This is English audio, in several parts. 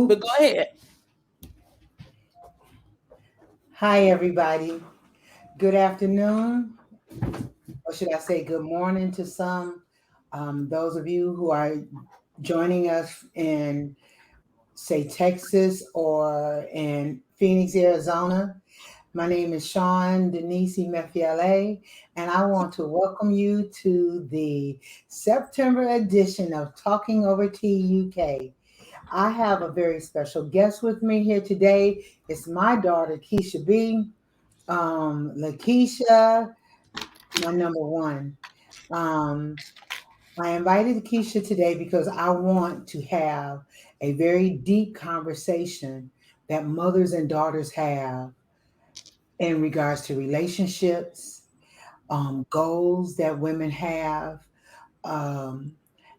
But go ahead. Hi, everybody. Good afternoon, or should I say good morning to some. Those of you who are joining us in, say, Texas or in Phoenix, Arizona. My name is Sean Denise Mefiale, and I want to welcome you to the September edition of Talking Over Tea UK. I have a very special guest with me here today. It's my daughter, Kisha B. Lakeisha, my number one. Um, I invited Keisha today because I want to have a very deep conversation that mothers and daughters have in regards to relationships, goals that women have, um,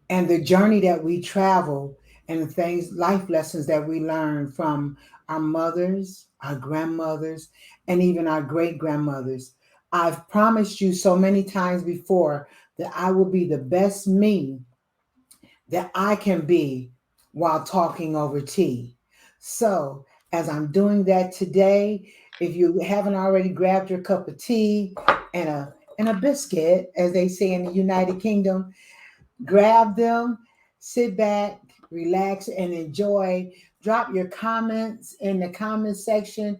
and the journey that we travel and the things, life lessons that we learn from our mothers, our grandmothers, and even our great grandmothers. I've promised you so many times before that I will be the best me that I can be while talking over tea. So, as I'm doing that today, if you haven't already grabbed your cup of tea and a biscuit, as they say in the United Kingdom, grab them, sit back, relax, and enjoy. Drop your comments in the comment section.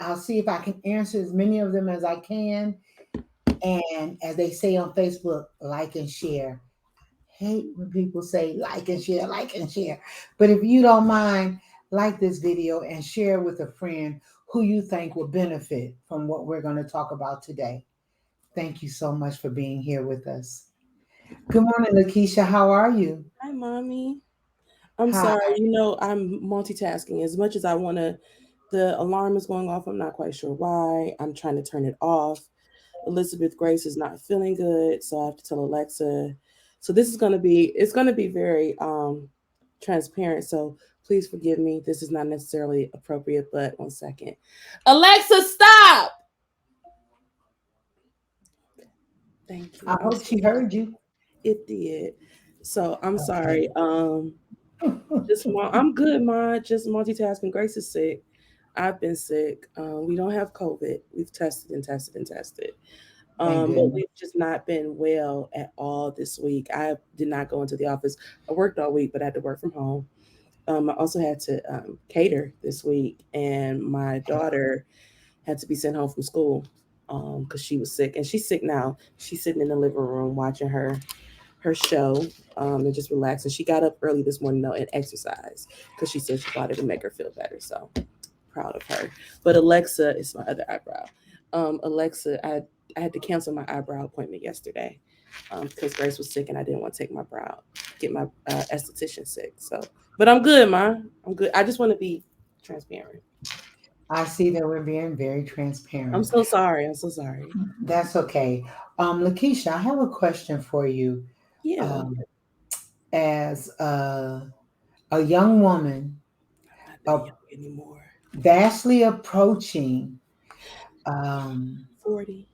I'll see if I can answer as many of them as I can. And as they say on Facebook, like and share. Hate when people say like and share, like and share. But if you don't mind, like this video and share with a friend who you think will benefit from what we're going to talk about today. Thank you so much for being here with us. Good morning, Lakeisha. How are you? Hi, mommy. I'm Hi. sorry. I'm multitasking. As much as I want to, the alarm is going off. I'm not quite sure why. I'm trying to turn it off. Elizabeth Grace is not feeling good, so I have to tell Alexa. So this is it's going to be very transparent. So please forgive me. This is not necessarily appropriate, but 1 second. Alexa, stop! Thank you. I I'm hope so she heard you. It did. So I'm Okay. sorry. I'm good, ma. Just multitasking. Grace is sick. I've been sick. We don't have COVID. We've tested and tested and tested. Thank But goodness. we've just not been well at all this week. I did not go into the office. I worked all week, but I had to work from home. I also had to cater this week, and my daughter had to be sent home from school because she was sick, and she's sick now. She's sitting in the living room watching her show and just relax. And she got up early this morning though and exercised because she said she thought it would make her feel better. So proud of her. But Alexa is my other eyebrow. Alexa, I had to cancel my eyebrow appointment yesterday because Grace was sick and I didn't want to get my esthetician sick. So, but I'm good, ma. I'm good. I just want to be transparent. I see that we're being very I'm transparent. so sorry. I'm so sorry. That's okay. Lakeisha, I have a question for you. Yeah, Um, as a young woman, I'm not that uh, young anymore. vastly approaching um, 40.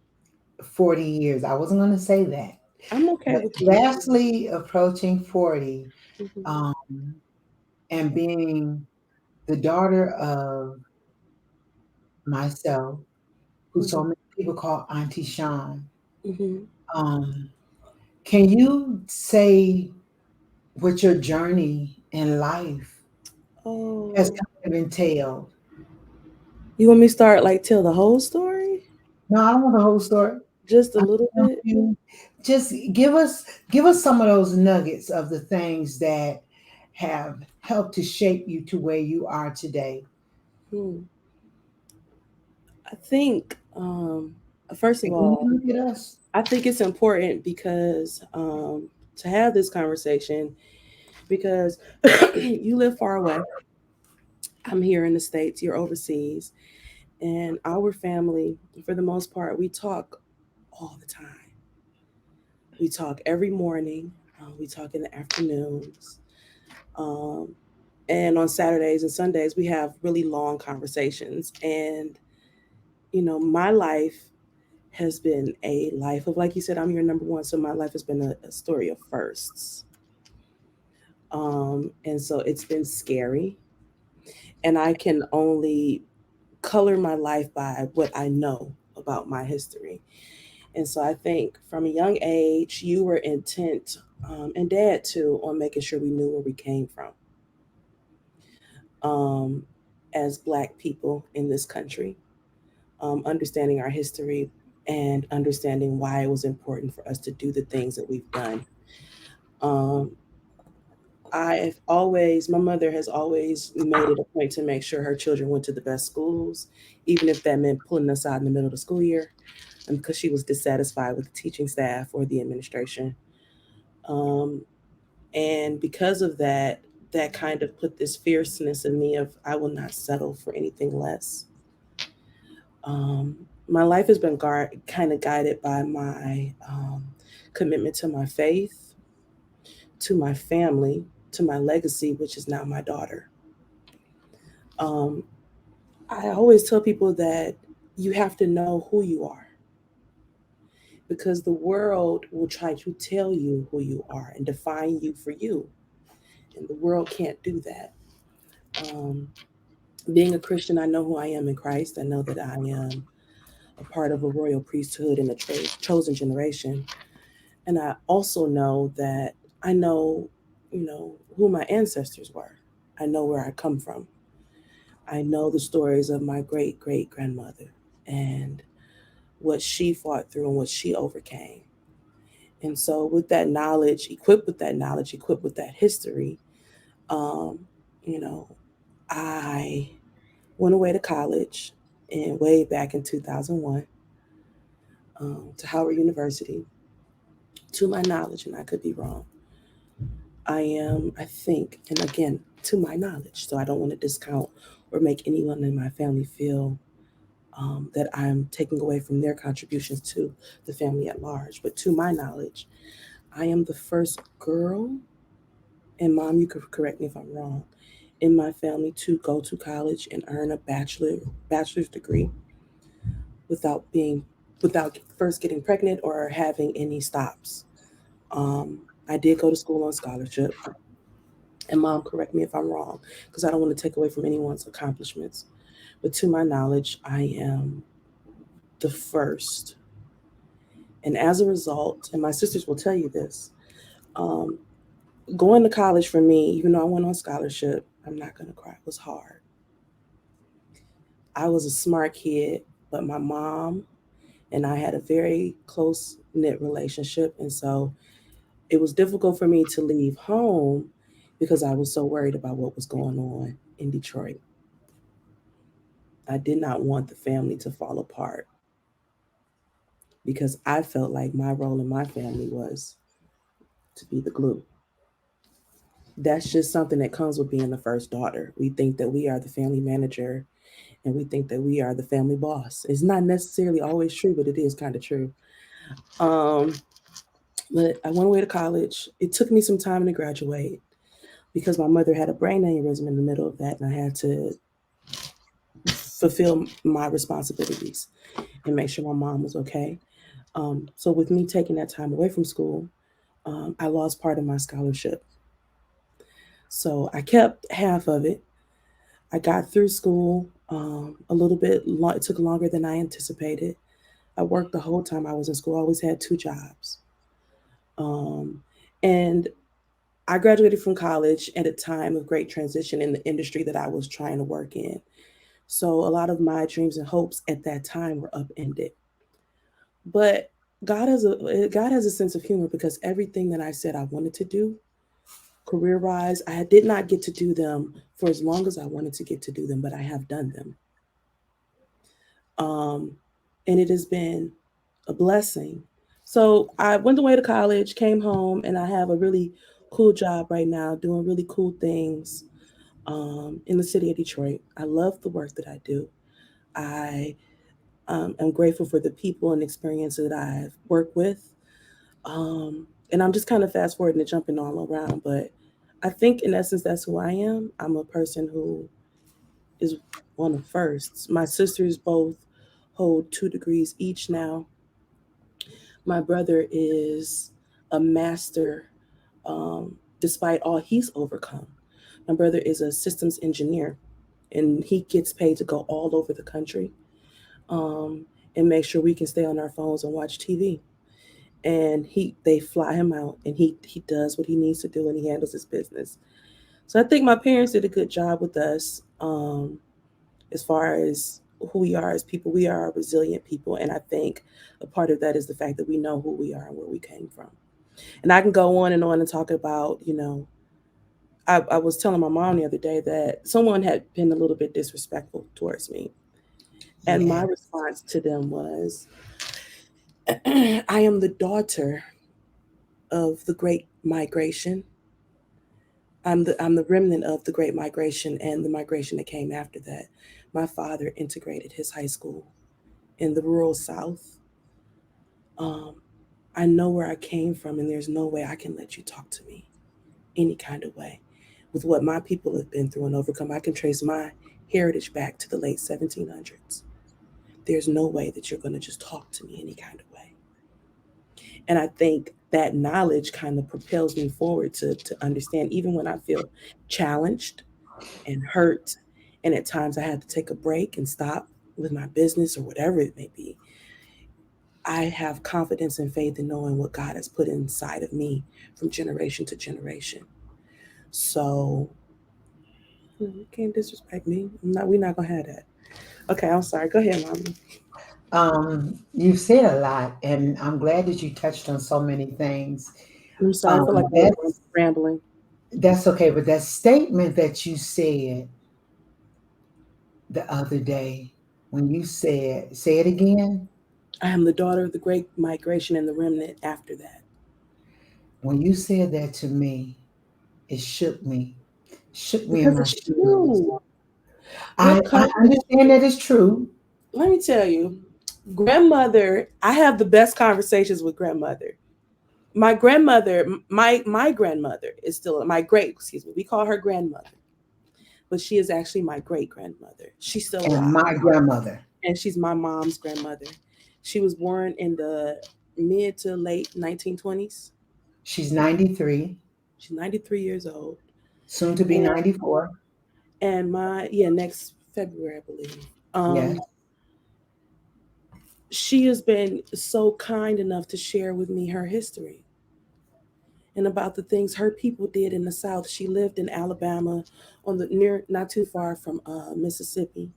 40 years, I wasn't going to say that, I'm okay but with 40. vastly approaching 40, Hmm. um, and being the daughter of myself, who so Hmm. many people call Auntie Sean. Hmm. Um, can you say what your journey in life has Oh, kind of entailed? you want me to start like tell the whole story? No, I don't want the whole story. Just a I little want bit? you just give us some of those nuggets of the things that have helped to shape you to where you are today. Hmm. I think, first of And can you all, look at us? I think it's important because to have this conversation because you live far away. I'm here in the States, you're overseas, and our family, for the most part, we talk all the time. We talk every morning, we talk in the afternoons. Um, and on Saturdays and Sundays, we have really long conversations. And, my life has been a life of, like you said, I'm your number one. So my life has been a story of firsts. And so it's been scary. and I can only color my life by what I know about my history. And so I think from a young age, you were intent, and dad too, on making sure we knew where we came from, as Black people in this country, understanding our history and understanding why it was important for us to do the things that we've done. Um, my mother has always made it a point to make sure her children went to the best schools, even if that meant pulling us out in the middle of the school year, and because she was dissatisfied with the teaching staff or the administration. Um, and because of that, that kind of put this fierceness in me of I will not settle for anything less. Um, my life has been kind of guided by my commitment to my faith, to my family, to my legacy, which is now my daughter. Um, I always tell people that you have to know who you are because the world will try to tell you who you are and define you for you. And the world can't do that. Um, Being a Christian, I know who I am in Christ. I know that I am a part of a royal priesthood and a chosen generation. And I also know that I know, who my ancestors were. I know where I come from. I know the stories of my great great grandmother and what she fought through and what she overcame. And so, with that knowledge, equipped with that history, um, you know, I went away to college and way back in 2001, to Howard University. To my knowledge, and I could be wrong, I think, and again, to my knowledge, so I don't want to discount or make anyone in my family feel that I'm taking away from their contributions to the family at large. But to my knowledge, I am the first girl, and mom, you could correct me if I'm wrong, in my family to go to college and earn a bachelor's degree without being without first getting pregnant or having any stops. Um, I did go to school on scholarship, and mom, correct me if I'm wrong, because I don't want to take away from anyone's accomplishments. But to my knowledge, I am the first. And as a result, and my sisters will tell you this, um, going to college for me, even though I went on scholarship, I'm not going to cry, it was hard. I was a smart kid, but my mom and I had a very close knit relationship. And so it was difficult for me to leave home because I was so worried about what was going on in Detroit. I did not want the family to fall apart because I felt like my role in my family was to be the glue. That's just something that comes with being the first daughter. We think that we are the family manager and we think that we are the family boss. It's not necessarily always true, but it is kind of true. Um, but I went away to college. It took me some time to graduate because my mother had a brain aneurysm in the middle of that, and I had to fulfill my responsibilities and make sure my mom was okay. So with me taking that time away from school, I lost part of my scholarship. So I kept half of it. I got through school a little bit. It took longer than I anticipated. I worked the whole time I was in school. I always had two jobs. Um, and I graduated from college at a time of great transition in the industry that I was trying to work in. So a lot of my dreams and hopes at that time were upended. But God has a sense of humor because everything that I said I wanted to do, career wise, I did not get to do them for as long as I wanted to get to do them, but I have done them. Um, and it has been a blessing. So I went away to college, came home, and I have a really cool job right now, doing really cool things in the city of Detroit. I love the work that I do. I am grateful for the people and experiences that I've worked with. Um, and I'm just kind of fast forwarding and jumping all around, but I think in essence that's who I am. I'm a person who is one of firsts. My sisters both hold 2 degrees each now. My brother is a master, um, despite all he's overcome. My brother is a systems engineer, and he gets paid to go all over the country, um, and make sure we can stay on our phones and watch TV. And they fly him out, and he does what he needs to do, and he handles his business. So I think my parents did a good job with us, as far as who we are as people. We are a resilient people, and I think a part of that is the fact that we know who we are and where we came from. And I can go on and talk about, I was telling my mom the other day that someone had been a little bit disrespectful towards me. And my Yeah. response to them was, I am the daughter of the Great Migration. I'm the remnant of the Great Migration and the migration that came after that. My father integrated his high school in the rural South. Um, I know where I came from, and there's no way I can let you talk to me any kind of way. With what my people have been through and overcome, I can trace my heritage back to the late 1700s. There's no way that you're going to just talk to me any kind of way. And I think that knowledge kind of propels me forward to understand, even when I feel challenged and hurt, and at times I had to take a break and stop with my business or whatever it may be. I have confidence and faith in knowing what God has put inside of me from generation to generation. So you can't disrespect me. We're not gonna have that. Okay, I'm sorry. Go ahead, mommy. You've said a lot, and I'm glad that you touched on so many things. I'm sorry. I feel like I was That's rambling. that's okay, but that statement that you said the other day, when you said, say it again, I am the daughter of the great migration and the remnant after that. when you said that to me, it shook me in Because my it's shoes. true. I, What I comes with understand that it's true. let me tell you, grandmother, I have the best conversations with grandmother. My grandmother, my grandmother is still my great, excuse me, we call her grandmother, but she is actually my great grandmother. She's still And alive, my grandmother, and she's my mom's grandmother. She was born in the mid to late 1920s. she's 93, She's 93 years old. soon to be And 94. my yeah, next February, I believe. Yes. She has been so kind enough to share with me her history and about the things her people did in the South. She lived in Alabama, on the near, not too far from Mississippi.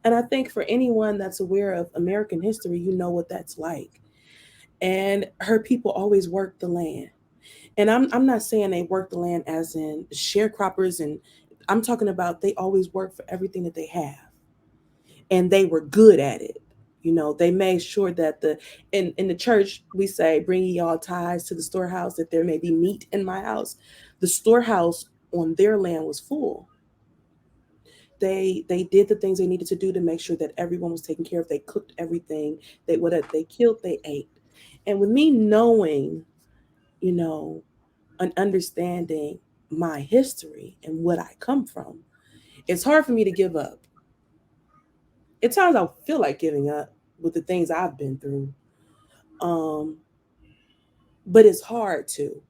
And I think for anyone that's aware of American history, you know what that's like. And her people always worked the land. And I'm not saying they worked the land as in sharecroppers, and I'm talking about they always worked for everything that they have, and they were good at it. They made sure that in the church we say, "Bring ye all tithes to the storehouse, that there may be meat in my house." The storehouse on their land was full. They did the things they needed to do to make sure that everyone was taken care of. They cooked everything. Whatever they killed, they ate. And with me knowing, you know, and understanding my history and what I come from, it's hard for me to give up. At times I feel like giving up with the things I've been through. Um, but it's hard to,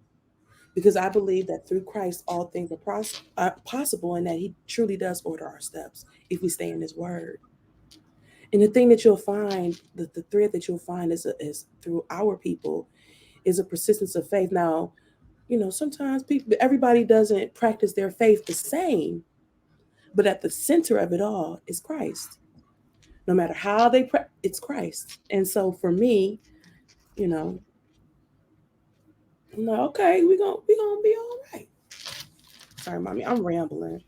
because I believe that through Christ all things are possible, and that He truly does order our steps if we stay in His Word. And the thing that you'll find, the thread that you'll find is through our people, is a persistence of faith. Now, sometimes everybody doesn't practice their faith the same, but at the center of it all is Christ. No matter how it's Christ. And so for me, you know, I'm like, okay, we gonna be all right. Sorry, mommy, I'm rambling.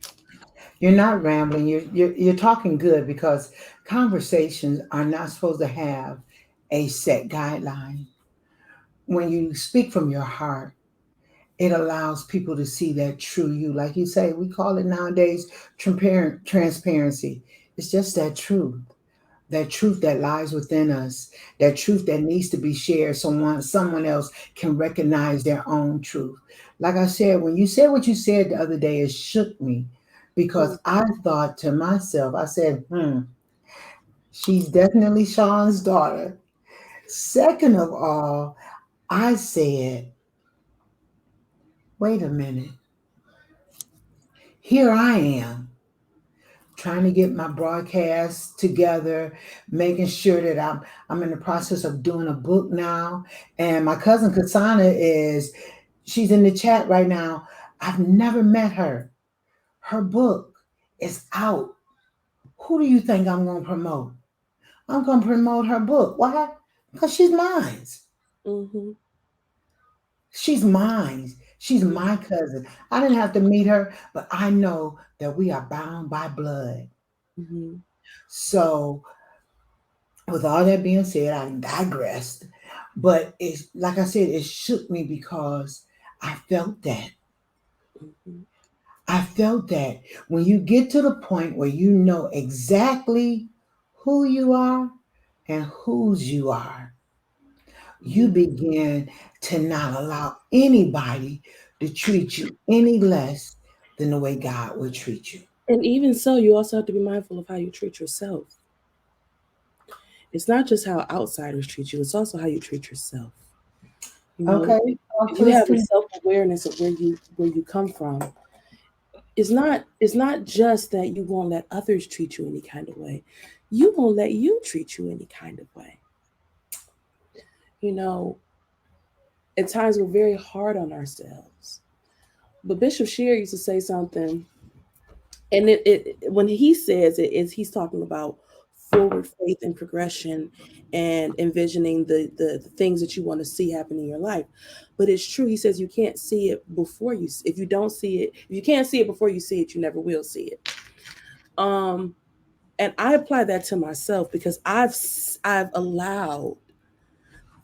You're not rambling. You're talking good because conversations are not supposed to have a set guideline. When you speak from your heart, it allows people to see that true you. Like you say, we call it nowadays transparency. It's just that truth that lies within us, that truth that needs to be shared. Someone else can recognize their own truth. Like I said, when you said what you said the other day, it shook me because Mm. I thought to myself, I said, she's definitely Sean's daughter. Second of all, I said, wait a minute, here I am trying to get my broadcast together, making sure that I'm in the process of doing a book now. And my cousin Kasana is she's in the chat right now. I've never met her. Her book is out. Who do you think I'm gonna promote? I'm gonna promote her book. Why? Because she's mine. Mhm. She's mine. She's Mhm. my cousin. I didn't have to meet her, but I know that we are bound by blood. Mhm. So, with all that being said, I digressed. But it's like I said, it shook me because I felt that. Mhm. I felt that when you get to the point where you know exactly who you are and whose you are, you Mhm. begin to not allow anybody to treat you any less than the way God would treat you. And even so, you also have to be mindful of how you treat yourself. It's not just how outsiders treat you; it's also how you treat yourself. You know, Okay, talk if to you us have a too. self-awareness of where you come from, it's not just that you won't let others treat you any kind of way. You won't let you treat you any kind of way. You know, at times we're very hard on ourselves. But Bishop Shear used to say something, and it when he says it is he's talking about forward faith and progression and envisioning the things that you want to see happen in your life. But it's true. He says you can't see it before you. If you don't see it, if you can't see it before you see it, you never will see it. Um, and I apply that to myself because I've allowed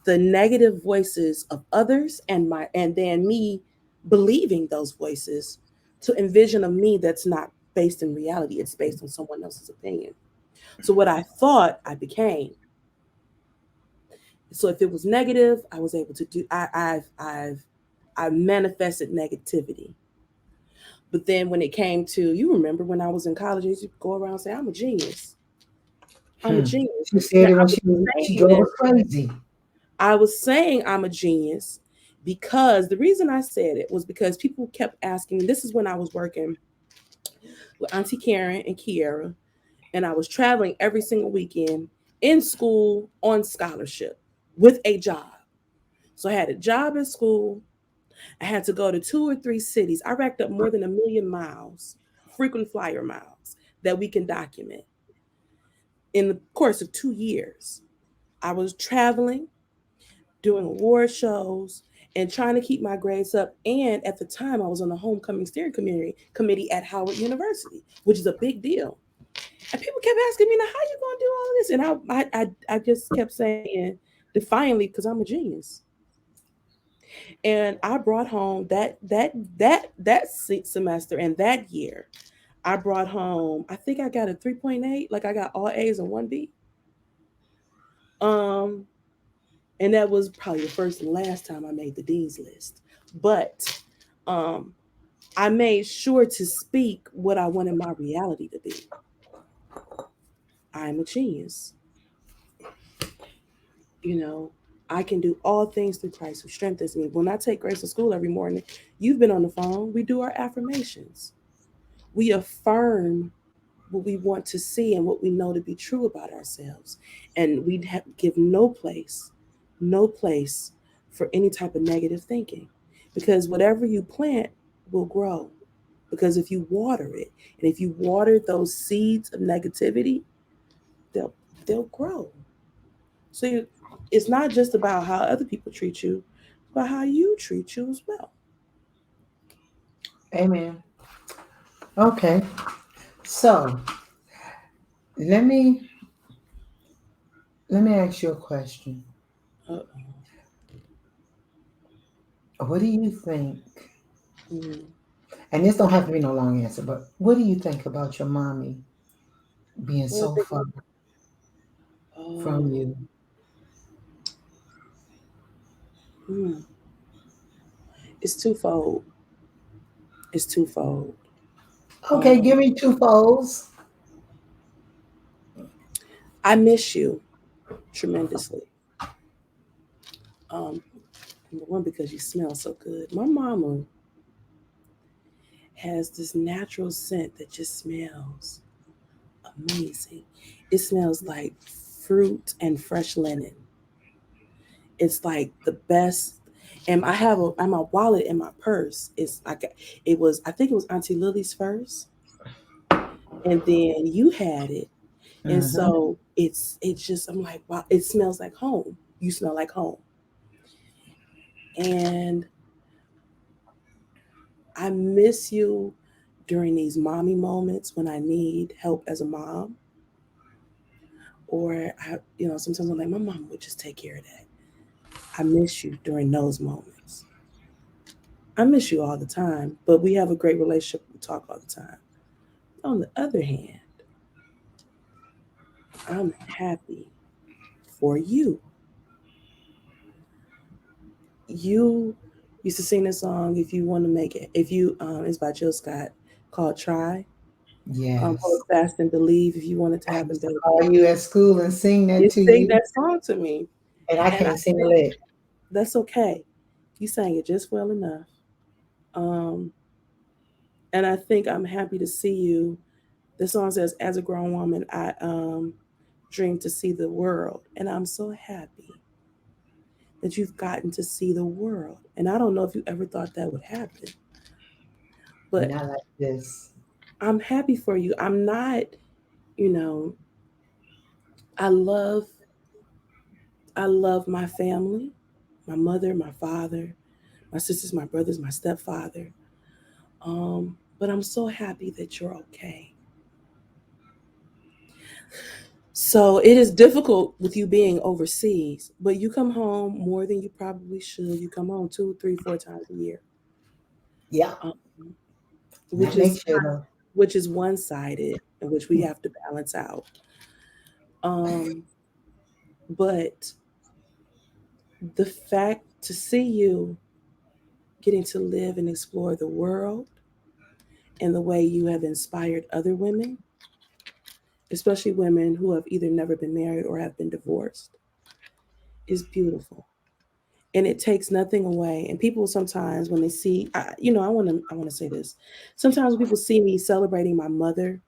the negative voices of others and then me believing those voices to envision a me that's not based in reality. It's based on someone else's opinion. So what I thought I became. So if it was negative, I was able to do I manifested negativity. But then when it came to, you remember when I was in college, I used to go around and say, I'm a genius. I'm a Hmm. genius. She Now said it I when was she saying drove this us crazy. I was saying I'm a genius because the reason I said it was because people kept asking me. This is when I was working with Auntie Karen and Kiera, and I was traveling every single weekend in school on scholarship with a job. So I had a job in school. I had to go to 2 or 3 cities. I racked up more than 1 million miles, frequent flyer miles, that we can document in the course of 2 years. I was traveling, doing award shows, and trying to keep my grades up. And at the time, I was on the homecoming steering committee at Howard University, which is a big deal. And people kept asking me, "Now, how you gonna do all of this?" And I just kept saying defiantly, "Because I'm a genius." And I brought home that semester and that year. I brought home. I think I got a 3.8. Like I got all A's and one B. Um, and that was probably the first and last time I made the dean's list. But um, I made sure to speak what I wanted my reality to be. I'm a genius. You know, I can do all things through Christ who strengthens me. When I take Grace to school every morning, you've been on the phone. We do our affirmations. We affirm what we want to see and what we know to be true about ourselves, and we give no place for any type of negative thinking, because whatever you plant will grow. Because if you water it, and if you water those seeds of negativity, they'll they'll grow. So it's not just about how other people treat you, it's about how you treat you as well. Amen. Okay. So let me let me ask you a question. Uh-oh. What do you think? Mm. And this don't have to be no long answer, but what do you think about your mommy being What I so think far from oh, you? mm, it's twofold. It's twofold. Okay, Um, give me two folds. I miss you tremendously. Number one, because you smell so good. My mama has this natural scent that just smells. amazing. It smells like fruit and fresh linen. It's like the best. And my wallet in my purse. It's like it was. I think it was Auntie Lily's first, and then you had it, and Mm-hmm. so it's just I'm like, wow, it smells like home. You smell like home, and I miss you during these mommy moments when I need help as a mom, or sometimes I'm like, my mom would just take care of that. I miss you during those moments. I miss you all the time, but we have a great relationship. We talk all the time. On the other hand, I'm happy for you. You used to sing this song, if you want to make it. If you it's by Jill Scott, called Try. Hold Yes. fast and believe if you want it to I happen, used to baby. call you at school and sing that You to sing you, that song to me. and I And I can't sing a think lick. that's okay. You sang it just well enough. Um, and I think I'm happy to see you. The song says, as a grown woman, I dream to see the world. And I'm so happy that you've gotten to see the world. And I don't know if you ever thought that would happen, but Not like this. I'm happy for you. I'm not, you know, I love I love my family, my mother, my father, my sisters, my brothers, my stepfather. But I'm so happy that you're okay. So it is difficult with you being overseas, but you come home more than you probably should. You come home two, three, four times a year, Yeah, um, and which that is makes you. one sided, in which we have to balance out. Um, but the fact to see you getting to live and explore the world and the way you have inspired other women, especially women who have either never been married or have been divorced, is beautiful. And it takes nothing away. And people sometimes, when they see, I want to say this. Sometimes when people see me celebrating my mother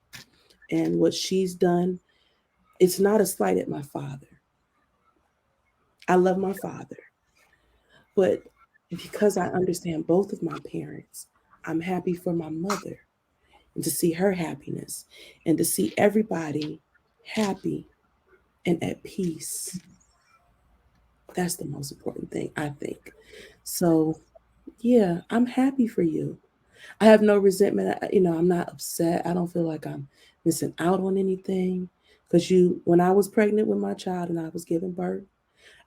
and what she's done, it's not a slight at my father. I love my father, but because I understand both of my parents, I'm happy for my mother and to see her happiness and to see everybody happy and at peace. That's the most important thing, I think. So, yeah, I'm happy for you. I have no resentment. I'm not upset. I don't feel like I'm missing out on anything. Because when I was pregnant with my child and I was giving birth,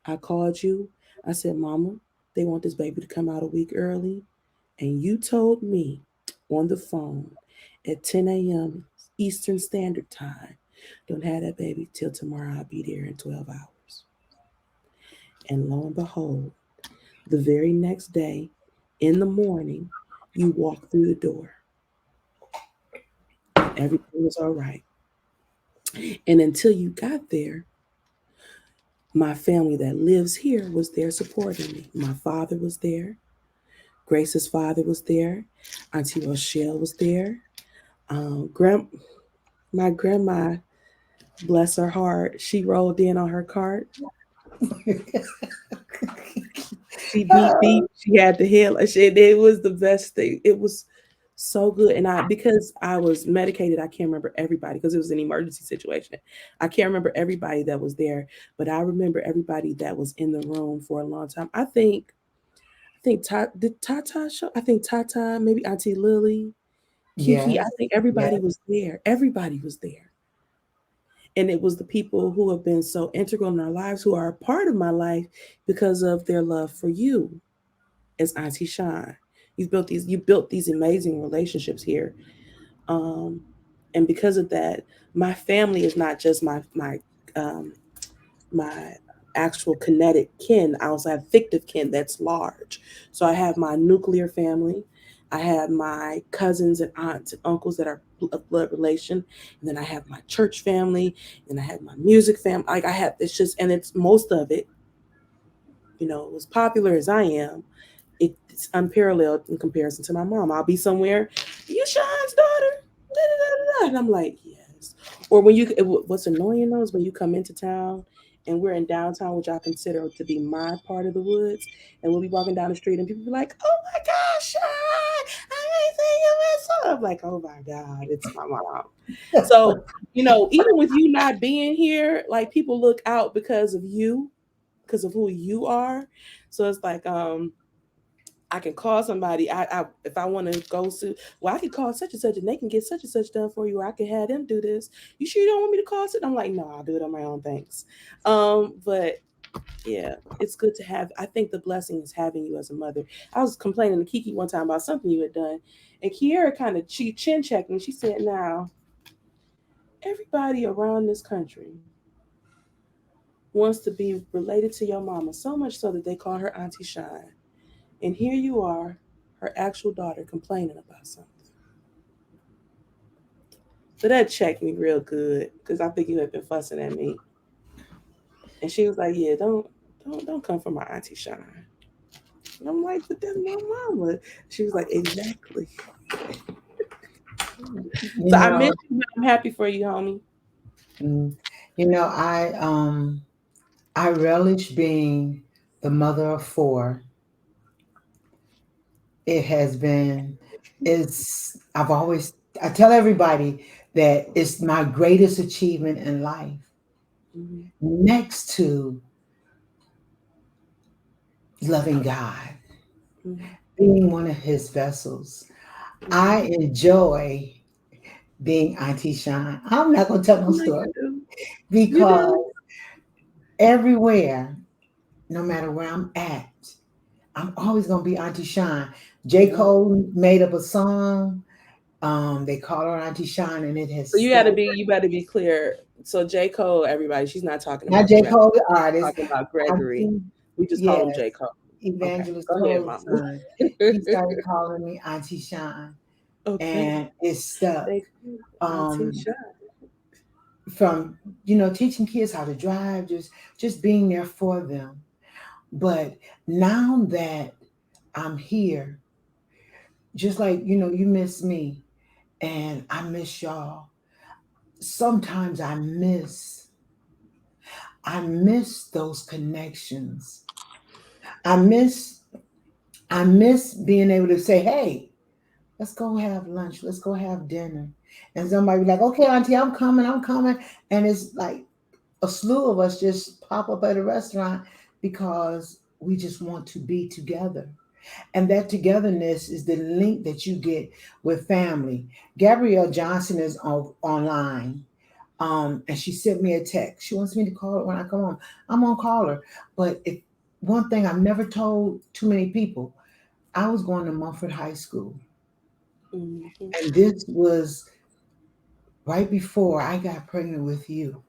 I called you. I said, Mama, they want this baby to come out a week early. And you told me on the phone at 10 a.m. Eastern Standard Time, don't have that baby till tomorrow. I'll be there in 12 hours. And lo and behold, the very next day in the morning, you walk through the door and everything was all right. And until you got there, my family that lives here was there supporting me. My father was there. Grace's father was there. Auntie Rochelle was there. My grandma, bless her heart, she rolled in on her cart. She beat beep. She had the hair. It was the best thing. It was so good. And because I was medicated, I can't remember everybody because it was an emergency situation. I can't remember everybody that was there, but I remember everybody that was in the room for a long time. I think did Tata show? I think Tata, maybe Auntie Lily, Kiki. I Yes, think yes, everybody was there. Everybody was there. And it was the people who have been so integral in our lives, who are a part of my life because of their love for you as Auntie Shine. You built these amazing relationships here. Um, and because of that, my family is not just um, my actual kinetic kin. I also have fictive kin that's large. So I have my nuclear family. I have my cousins and aunts and uncles that are of blood relation, and then I have my church family, and I have my music family. Like I have, it's just, and it's most of it. As popular as I am, it's unparalleled in comparison to my mom. I'll be somewhere, you Sean's daughter, da, da, da, da, da. And I'm like, this. Or when what's annoying though is when you come into town and we're in downtown, which I consider to be my part of the woods, and we'll be walking down the street and people be like, "Oh my gosh, I ain't seen you in so." I'm like, "Oh my god, it's my mom." So even with you not being here, like people look out because of you, because of who you are. So it's like I can call somebody. I if I want to go to, well, I can call such and such, and they can get such and such done for you. Or I can have them do this. You sure you don't want me to call it? I'm like, no, I'll do it on my own. Thanks. But yeah, it's good to have. I think the blessing is having you as a mother. I was complaining to Kiki one time about something you had done, and Kiera kind of she chin checked me. She said, "Now everybody around this country wants to be related to your mama so much so that they call her Auntie Shine, and here you are, her actual daughter, complaining about something." So that checked me real good because I think you had been fussing at me. And she was like, "Yeah, don't come for my Auntie Shine." And I'm like, "But that's my mama." She was like, "Exactly." You So I miss know, you, but I'm happy for you, homie. mm, I relish being the mother of four. It has been, it's, I've always, I tell everybody that it's my greatest achievement in life, Mm-hmm. next to loving God, Mm-hmm. being one of his vessels. Mm-hmm. I enjoy being Auntie Shine. I'm not going to tell no No, you story do. You because do. everywhere, no matter where I'm at, I'm always going to be Auntie Shine. J. Yep. Cole made up a song. They call her Auntie Shine, and it has So stuck. you better be clear. So J. Cole, everybody, she's not talking Not about the J. rapper. Cole, the artist. Talking about Gregory. Auntie, We just call him yes, J. Cole. Okay. Evangelist Go ahead, Cole's mama. son. He started calling me Auntie Shine, Okay. and it stuck. They call her Auntie Um, Shine. from teaching kids how to drive, just being there for them. But now that I'm here, just like you miss me, and I miss y'all. Sometimes I miss those connections. I miss I miss being able to say, hey, let's go have lunch, let's go have dinner. And somebody be like, okay, auntie, I'm coming. And it's like a slew of us just pop up at a restaurant because we just want to be together. And that togetherness is the link that you get with family. Gabrielle Johnson is online. And she sent me a text. She wants me to call her when I come home. I'm gonna call her. But if one thing I've never told too many people, I was going to Mumford High School, Mm-hmm. and this was right before I got pregnant with you.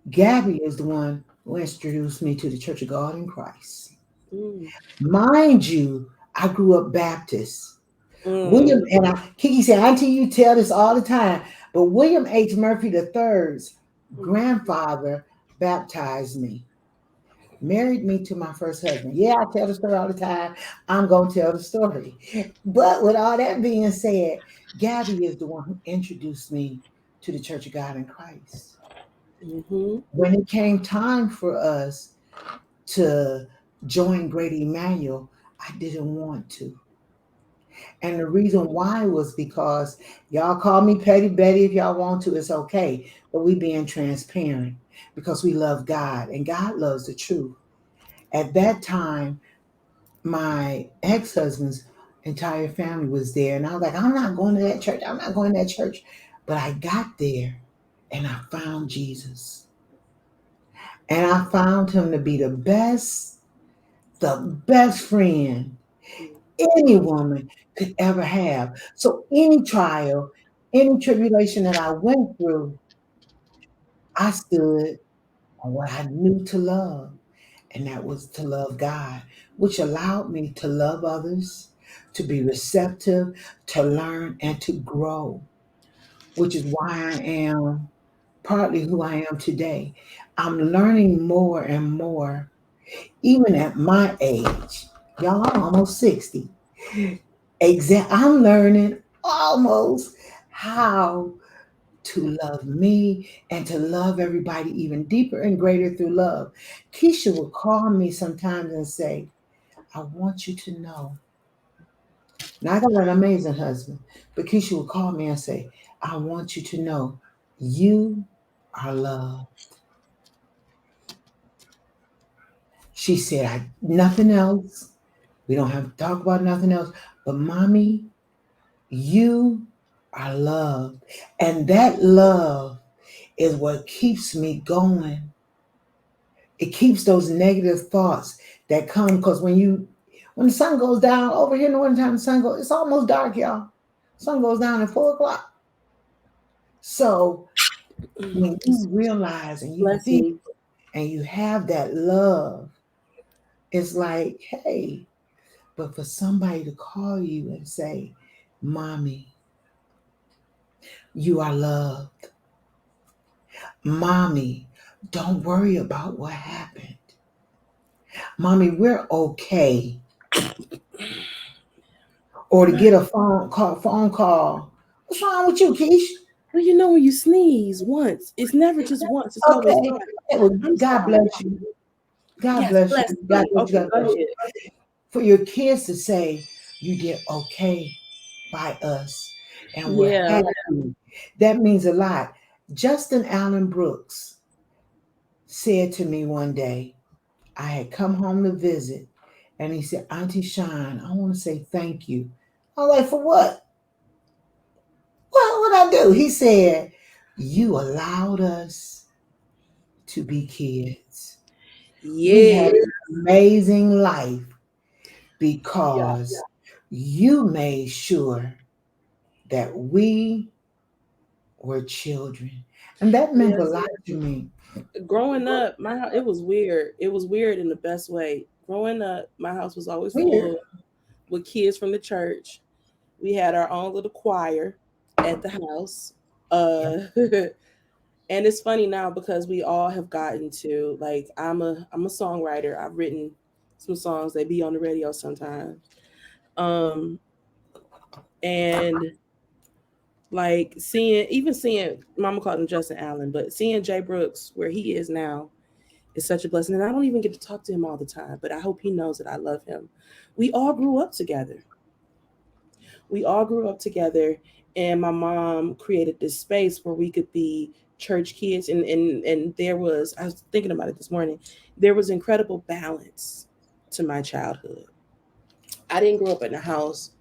Gabby is the one who introduced me to the Church of God in Christ. Mm. Mind you, I grew up Baptist. William Mm. and I, Kiki said, Auntie, you tell this all the time, but William H. Murphy III's Mm. grandfather baptized me, married me to my first husband. Yeah, I tell the story all the time. I'm going to tell the story. But with all that being said, Gabby is the one who introduced me to the Church of God in Christ. Mm-hmm. When it came time for us to join Great Emmanuel, I didn't want to. And the reason why was because y'all call me Petty Betty if y'all want to, it's okay. But we being transparent because we love God and God loves the truth. At that time, my ex-husband's entire family was there. And I was like, I'm not going to that church. I'm not going to that church. But I got there and I found Jesus. And I found him to be the best friend any woman could ever have. So any trial, any tribulation that I went through, I stood on what I knew to love, and that was to love God, which allowed me to love others, to be receptive, to learn, and to grow, which is why I am partly who I am today. I'm learning more and more, even at my age. Y'all, I'm almost 60. I'm learning almost how to love me and to love everybody even deeper and greater through love. Keisha would call me sometimes and say, I want you to know. Now I got an amazing husband, but Keisha would call me and say, I want you to know you are loved. She said, I nothing else. We don't have to talk about nothing else. But mommy, you are loved. And that love is what keeps me going. It keeps those negative thoughts that come because when the sun goes down over here in the wintertime, the sun goes, it's almost dark, y'all. Sun goes down at 4 o'clock. So when you realize and you Bless feel me. and you have that love, it's like, hey, but for somebody to call you and say, Mommy, you are loved. Mommy, don't worry about what happened. Mommy, we're okay. Or to get a phone call. What's wrong with you, Keish? Well, you know, when you sneeze once, it's never just once. It's always Okay. twice. Well, I'm God sorry. bless you. God Yes, bless you. bless God me. bless you. Okay, God go bless you. ahead. For your kids to say you did okay by us and we're Yeah. happy. That means a lot. Justin Allen Brooks said to me one day, I had come home to visit, and he said, Auntie Shine, I want to say thank you. I'm like, for what? What would I do? He said, you allowed us to be kids. We Yeah. had an amazing life Yeah. because you made sure that we were children. And that meant a Yes. lot to me. Growing up, it was weird. It was weird in the best way. Growing up, my house was always Weird. full with kids from the church. We had our own little choir at the house. And it's funny now because we all have gotten to, like, I'm a songwriter. I've written some songs that be on the radio sometimes. Um and like seeing Mama called him Justin Allen, but seeing Jay Brooks where he is now is such a blessing. And I don't even get to talk to him all the time, but I hope he knows that I love him. We all grew up together. We all grew up together, and my mom created this space where we could be church kids. And there was, I was thinking about it this morning, there was incredible balance to my childhood. I didn't grow up in a house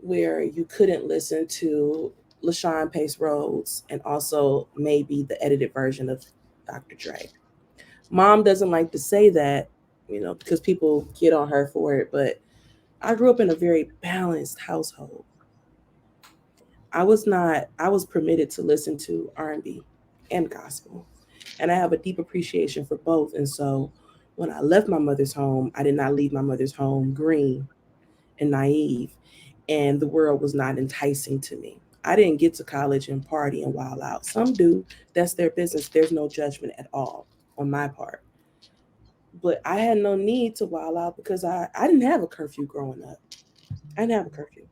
where you couldn't listen to LaShawn Pace Rhodes and also maybe the edited version of Dr. Dre. Mom doesn't like to say that, because people get on her for it, but I grew up in a very balanced household. I was permitted to listen to R&B and gospel. And I have a deep appreciation for both. And so when I left my mother's home, I did not leave my mother's home green and naive, and the world was not enticing to me. I didn't get to college and party and wild out. Some do. That's their business. There's no judgment at all on my part. But I had no need to wild out because I didn't have a curfew growing up. I didn't have a curfew.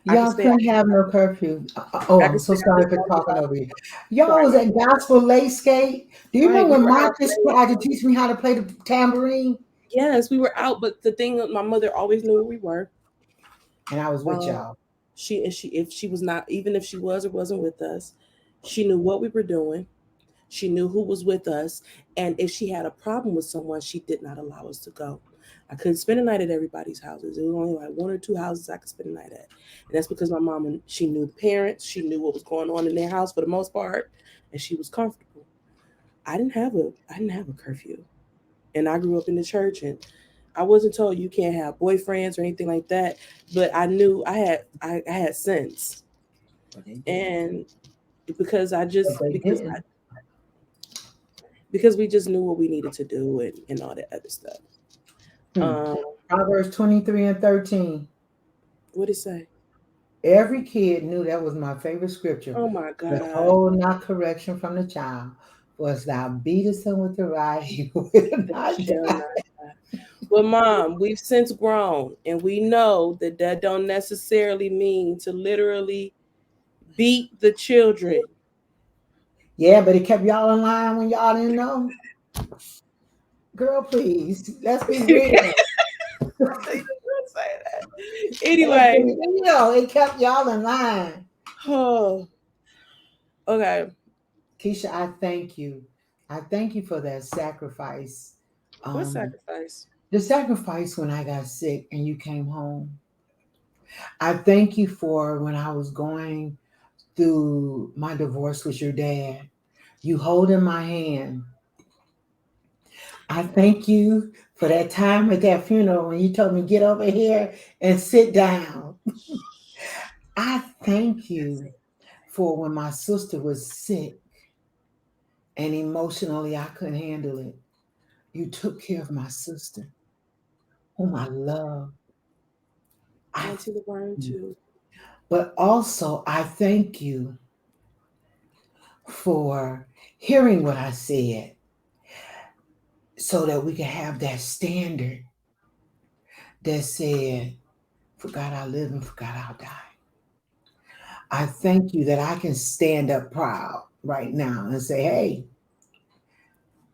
I could Y'all stay out. couldn't have no curfew. Oh, I I'm could so stay out as sorry for long as talking I over you. Y'all right. was at Gospel Lay Skate. Do you Right. remember We when were out Marcus late. tried to teach me how to play the tambourine? Yes, we were out, but the thing, my mother always knew where we were. And I was with Um, y'all. she if she was not, even if she was or wasn't with us, she knew what we were doing. She knew who was with us, and if she had a problem with someone, she did not allow us to go. I couldn't spend a night at everybody's houses. It was only like one or two houses I could spend a night at, and that's because my mom, and she knew the parents. She knew what was going on in their house for the most part, and she was comfortable. I didn't have a curfew, and I grew up in the church, and I wasn't told you can't have boyfriends or anything like that, but I knew I had sense, But they didn't. and because But they didn't. because we just knew what we needed to do, and all that other stuff. Hmm. Um, Proverbs 23 and 13. what did it say? Every kid knew that was my favorite scripture. Oh my God, Withhold not correction from the child, for as thou beatest him with the rod, he will that not shall die. not die. But mom, we've since grown, and we know that don't necessarily mean to literally beat the children. Yeah, but it kept y'all in line when y'all didn't know. Girl, please, let's be You real. can't say that. Let's Anyway, be real. It kept y'all in line. oh, okay. Keisha, I thank you. I thank you for that sacrifice. What Um, sacrifice? the sacrifice when I got sick and you came home. I thank you for when I was going through my divorce with your dad. You holding my hand. I thank you for that time at that funeral when you told me get over here and sit down. I thank you for when my sister was sick and emotionally I couldn't handle it. You took care of my sister, whom I love. I Auntie Laverne thank you. too. But also, I thank you for hearing what I said so that we can have that standard that said, for God I live and for God I'll die. I thank you that I can stand up proud right now and say, hey,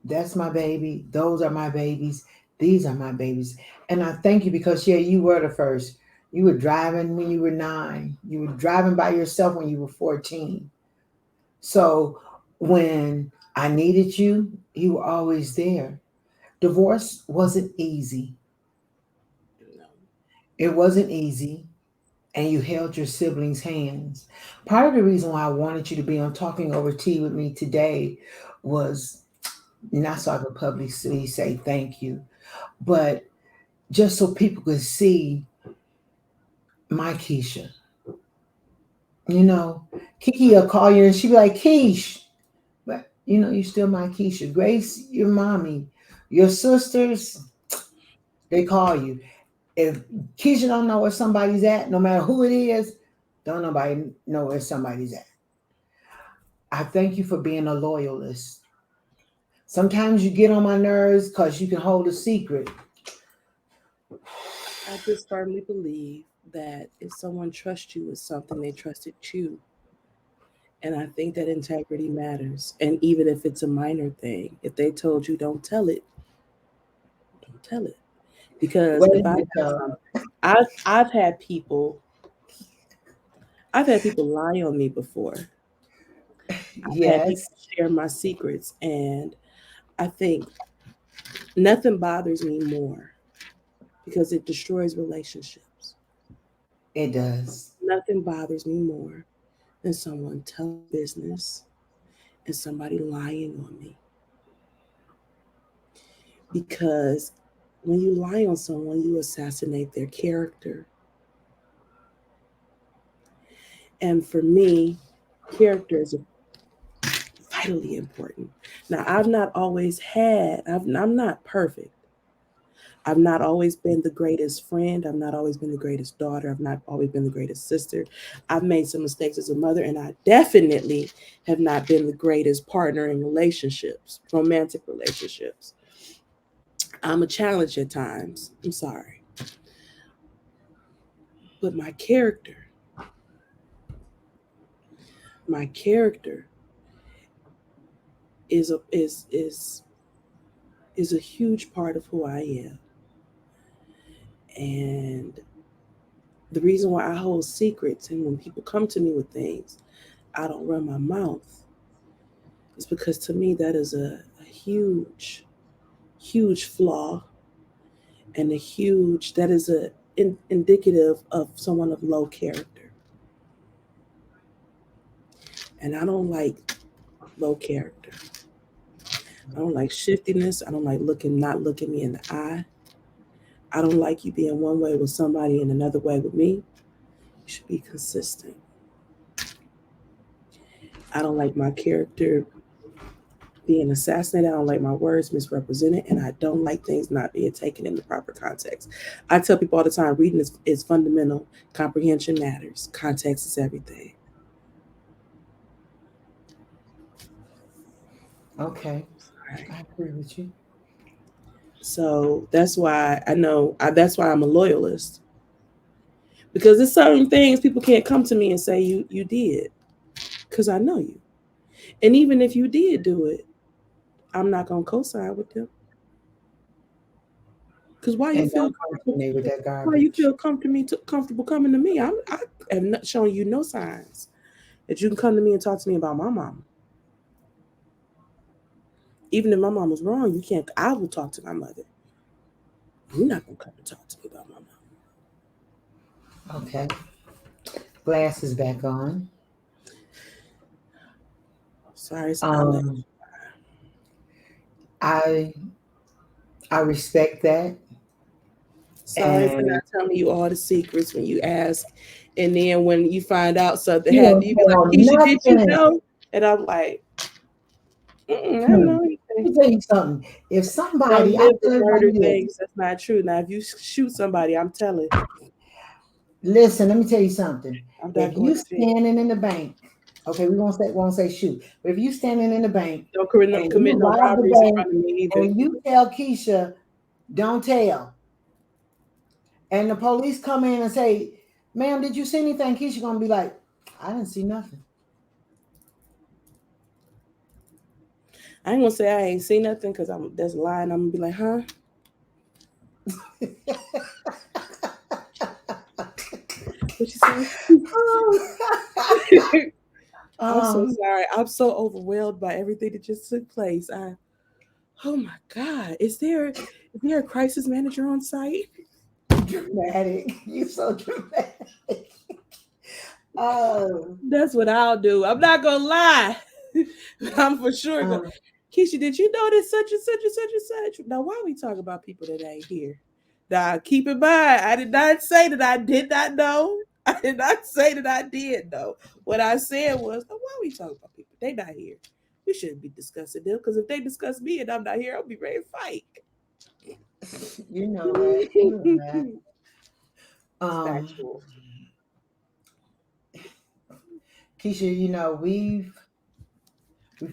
that's my baby. Those are my babies. These are my babies. And I thank you because, yeah, you were the first. You were driving when you were 9. You were driving by yourself when you were 14. So when I needed you, you were always there. Divorce wasn't easy. No. It wasn't easy. And you held your siblings' hands. Part of the reason why I wanted you to be on Talking Over Tea with me today was not so I could publicly say thank you, but just so people could see my Keisha. You know, Kiki will call you and she'll be like, Keish, but you're still my Keisha. Grace, your mommy. Your sisters, they call you. If Keisha don't know where somebody's at, no matter who it is, don't nobody know where somebody's at. I thank you for being a loyalist. Sometimes you get on my nerves because you can hold a secret. I just firmly believe that if someone trusts you with something, they trusted you. And I think that integrity matters. And even if it's a minor thing, if they told you don't tell it, don't tell it. Because Wait a if I minute, tell though. something, I've had people I've had people lie on me before. I've had people Yes, share my secrets, and I think nothing bothers me more because it destroys relationships. it does. Nothing bothers me more than someone telling business and somebody lying on me. Because when you lie on someone, you assassinate their character. And for me, character is vitally important. Now, I'm not perfect. I've not always been the greatest friend. I've not always been the greatest daughter. I've not always been the greatest sister. I've made some mistakes as a mother, and I definitely have not been the greatest partner in relationships, romantic relationships. I'm a challenge at times. I'm sorry. But my character is a is a huge part of who I am. And the reason why I hold secrets and when people come to me with things, I don't run my mouth is because to me that is a huge, huge flaw and a huge that is indicative of someone of low character. And I don't like low character. I don't like shiftiness. I don't like not looking me in the eye. I don't like you being one way with somebody and another way with me. You should be consistent. I don't like my character being assassinated. I don't like my words misrepresented, and I don't like things not being taken in the proper context. I tell people all the time, reading is fundamental. Comprehension matters. Context is everything. Okay. All right. I agree with you. So that's why that's why I'm a loyalist because there's certain things people can't come to me and say you did because I know you. And even if you did do it, I'm not gonna co-sign with them. Cause why you And feel don't come to comfortable? me with that Why you garbage. feel comfortable coming to me? I have not shown you no signs that you can come to me and talk to me about my mama. Even if my mom was wrong, you can't. I will talk to my mother. You're not gonna come and talk to me about my mom. Okay. Glasses back on. Sorry, I'm not. Um, I I respect that, Sorry for and not telling you all the secrets when you ask, and then when you find out something you happened, don't you be like, tell "Keisha, did you nothing. know?" And I'm like, I don't Hmm. know anything. Let me tell you something. If Don't somebody, I live tell with everybody murder this. things. That's not true. Now, if you shoot somebody, I'm telling. Listen, let me tell you something. I'm If not going you to jail. standing in the bank, okay, we won't say shoot, but if you standing in the bank Don't and commit you no rob the robberies in bank front of me either. and you tell Keisha, don't tell, and the police come in and say, "Ma'am, did you see anything?" Keisha gonna be like, "I didn't see nothing." I ain't gonna say I ain't seen nothing because I'm that's lying. I'm gonna be like, huh? What you say? I'm so um, sorry. I'm so overwhelmed by everything that just took place. Oh my God. Is there a crisis manager on site? dramatic. You so dramatic. Oh, That's what I'll do. I'm not gonna lie. I'm for sure going. um, Keisha, did you know this such and such and such and such? Now, why we talk about people that ain't here? Now, keep in mind, I did not say that I did not know. I did not say that I did know. What I said was, now, why we talk about people? They not here. We shouldn't be discussing them because if they discuss me and I'm not here, I'll be ready to fight. you know that. You know that. It's Um, factual. Keisha, we've